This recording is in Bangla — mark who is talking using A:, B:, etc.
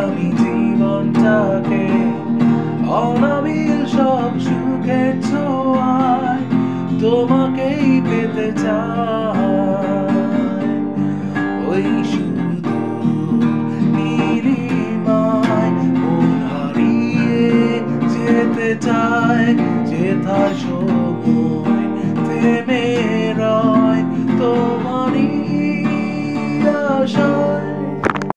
A: আমি জীবনটাকে অনাবিল সব সুখের ছোঁয়ায় তোমাকেই পেতে চাই। ওই সুদূর নীলিমায় মন হারিয়ে যেতে চায়, যেথায় সময় থেমে রয় তোমারই